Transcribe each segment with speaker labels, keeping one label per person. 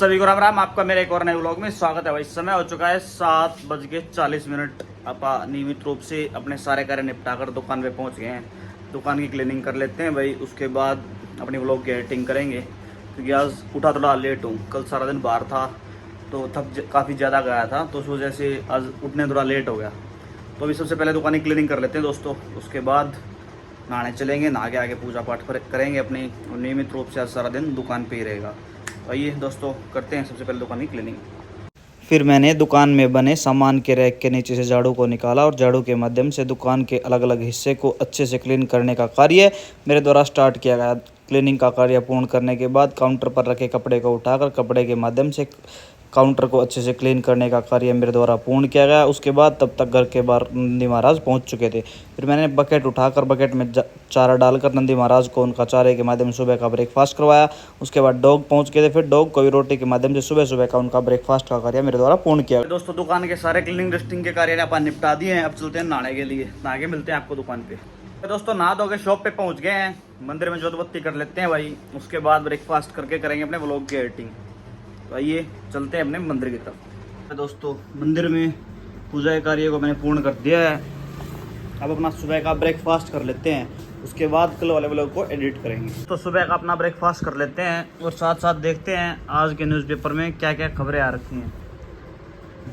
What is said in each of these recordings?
Speaker 1: सभी को राम राम। आपका मेरे एक और नए व्लॉग में स्वागत है। भाई समय हो चुका है 7:40। अपा नियमित रूप से अपने सारे कार्य निपटा कर दुकान पे पहुंच गए हैं। दुकान की क्लीनिंग कर लेते हैं भाई, उसके बाद अपनी व्लॉग की एडिटिंग करेंगे। क्योंकि आज उठा थोड़ा लेट हूँ, कल सारा दिन बाहर था तो काफ़ी ज़्यादा गया था, तो उस वजह से आज उठने थोड़ा लेट हो गया। तो अभी सबसे पहले दुकान की क्लीनिंग कर लेते हैं दोस्तों, उसके बाद नहाने चलेंगे। नहा के आगे पूजा पाठ करेंगे अपनी, और नियमित रूप से आज सारा दिन दुकान पे ही रहेगा। आइए दोस्तों करते हैं सबसे पहले दुकान की क्लीनिंग। फिर मैंने दुकान में बने सामान के रैक के नीचे से झाड़ू को निकाला और झाड़ू के माध्यम से दुकान के अलग अलग हिस्से को अच्छे से क्लीन करने का कार्य मेरे द्वारा स्टार्ट किया गया। क्लीनिंग का कार्य पूर्ण करने के बाद काउंटर पर रखे कपड़े को उठाकर कपड़े के माध्यम से काउंटर को अच्छे से क्लीन करने का कार्य मेरे द्वारा पूर्ण किया गया। उसके बाद तब तक घर के बाहर नंदी महाराज पहुंच चुके थे। फिर मैंने बकेट उठाकर बकेट में चारा डालकर नंदी महाराज को उनका चारे के माध्यम से सुबह का ब्रेकफास्ट करवाया। उसके बाद डॉग पहुंच गए थे, फिर डॉग को भी रोटी के माध्यम से सुबह सुबह का उनका ब्रेकफास्ट का कार्य मेरे द्वारा पूर्ण किया। दोस्तों दुकान के सारे क्लीनिंग डस्टिंग के कार्य अपन निपटा दिए हैं। अब चलते हैं नहाने के लिए, नहा के मिलते हैं आपको दुकान पे। दोस्तों नहा धो के शॉप पे पहुंच गए हैं, मंदिर में जोत बत्ती कर लेते हैं भाई, उसके बाद ब्रेकफास्ट करके करेंगे अपने व्लॉग की एडिटिंग। तो आइए चलते हैं अपने मंदिर की तरफ। दोस्तों मंदिर में पूजा के कार्य को मैंने पूर्ण कर दिया है। अब अपना सुबह का ब्रेकफास्ट कर लेते हैं, उसके बाद कल वाले व्लॉग को एडिट करेंगे। तो सुबह का अपना ब्रेकफास्ट कर लेते हैं और साथ साथ देखते हैं आज के न्यूज़पेपर में क्या क्या खबरें आ रखी हैं।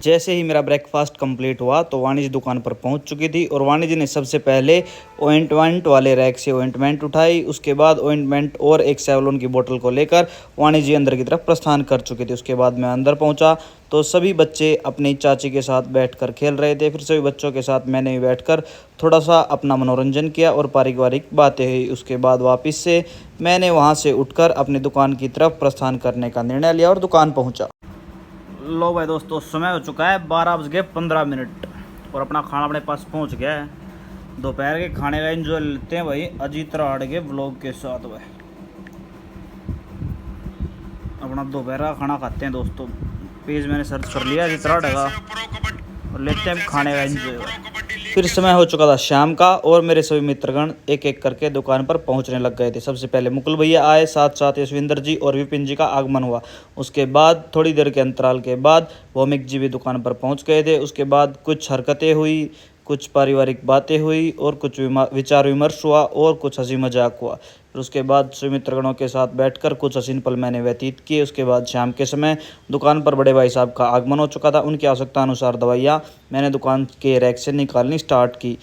Speaker 1: जैसे ही मेरा ब्रेकफास्ट कंप्लीट हुआ तो वाणी जी दुकान पर पहुंच चुकी थी और वाणी जी ने सबसे पहले ऑइंटमेंट वाले रैक से ऑइंटमेंट उठाई। उसके बाद ऑइंटमेंट और एक सेवलॉन की बोतल को लेकर वाणी जी अंदर की तरफ प्रस्थान कर चुकी थी। उसके बाद मैं अंदर पहुंचा तो सभी बच्चे अपनी चाची के साथ बैठकर खेल रहे थे। फिर सभी बच्चों के साथ मैंने भी बैठकर थोड़ा सा अपना मनोरंजन किया और पारिवारिक बातें हुई। उसके बाद वापस से मैंने वहाँ से उठकर अपनी दुकान की तरफ प्रस्थान करने का निर्णय लिया और दुकान पहुँचा। लो भाई दोस्तों समय हो चुका है 12:15 और अपना खाना अपने पास पहुंच गया है। दोपहर के खाने का एंजॉय लेते हैं भाई अजीत राड के व्लॉग के साथ। भाई अपना दोपहर का खाना खाते हैं दोस्तों। पेज मैंने सर्च कर लिया अजीत राड का और लेते हैं खाने का एंजॉय। फिर समय हो चुका था शाम का और मेरे सभी मित्रगण एक एक करके दुकान पर पहुंचने लग गए थे। सबसे पहले मुकुल भैया आए, साथ साथ यशविंदर जी और विपिन जी का आगमन हुआ। उसके बाद थोड़ी देर के अंतराल के बाद भौमिक जी भी दुकान पर पहुंच गए थे। उसके बाद कुछ हरकतें हुई, कुछ पारिवारिक बातें हुई और कुछ विचार विमर्श हुआ और कुछ हंसी मजाक हुआ। फिर उसके बाद सुमित्रगणों के साथ बैठकर कुछ हसीन पल मैंने व्यतीत किए। उसके बाद शाम के समय दुकान पर बड़े भाई साहब का आगमन हो चुका था। उनकी आवश्यकता अनुसार दवाइयाँ मैंने दुकान के रैक से निकालनी स्टार्ट की।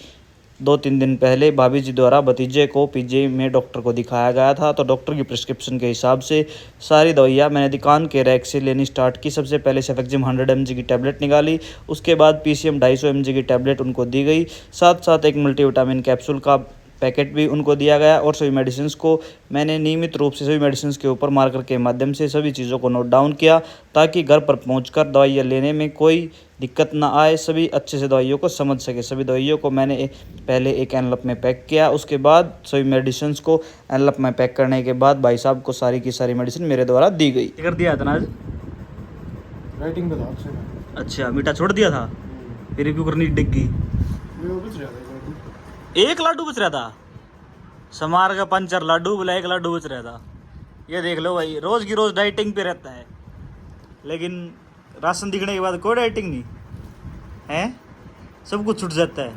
Speaker 1: 2-3 दिन पहले भाभी जी द्वारा भतीजे को पीजी में डॉक्टर को दिखाया गया था, तो डॉक्टर की प्रिस्क्रिप्शन के हिसाब से सारी दवाइयाँ मैंने दुकान के रैक से लेनी स्टार्ट की। सबसे पहले सेफेक्जिम 100 mg की टैबलेट निकाली, उसके बाद पीसीएम 250 mg की टैबलेट उनको दी गई। साथ साथ एक मल्टीविटामिन कैप्सूल का पैकेट भी उनको दिया गया और सभी मेडिसिन को मैंने नियमित रूप से सभी मेडिसिन के ऊपर मार्कर के माध्यम से सभी चीज़ों को नोट डाउन किया, ताकि घर पर पहुंचकर दवाइयाँ लेने में कोई दिक्कत ना आए, सभी अच्छे से दवाइयों को समझ सके। सभी दवाइयों को मैंने पहले एक एनवलप में पैक किया। उसके बाद सभी मेडिसिन को एनवलप में पैक करने के बाद भाई साहब को सारी की सारी मेडिसिन मेरे द्वारा दी गई। कर दिया था ना आज
Speaker 2: राइटिंग बता।
Speaker 1: अच्छा मीठा छोड़ दिया था, फिर क्यों करनी डिग्गी। एक लाडू बच रहा था, समार का पंचर लाडू बोला, एक लाडू बच रहा था। ये देख लो भाई, रोज की रोज डाइटिंग पे रहता है, लेकिन राशन दिखने के बाद कोई डाइटिंग नहीं है, सब कुछ छूट जाता है।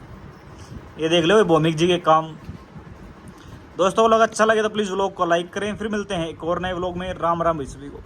Speaker 1: ये देख लो भाई भौमिक जी के काम। दोस्तों व्लॉग अच्छा लगे तो प्लीज़ व्लॉग को लाइक करें। फिर मिलते हैं एक और नए व्लॉग में। राम राम भाई सभी को।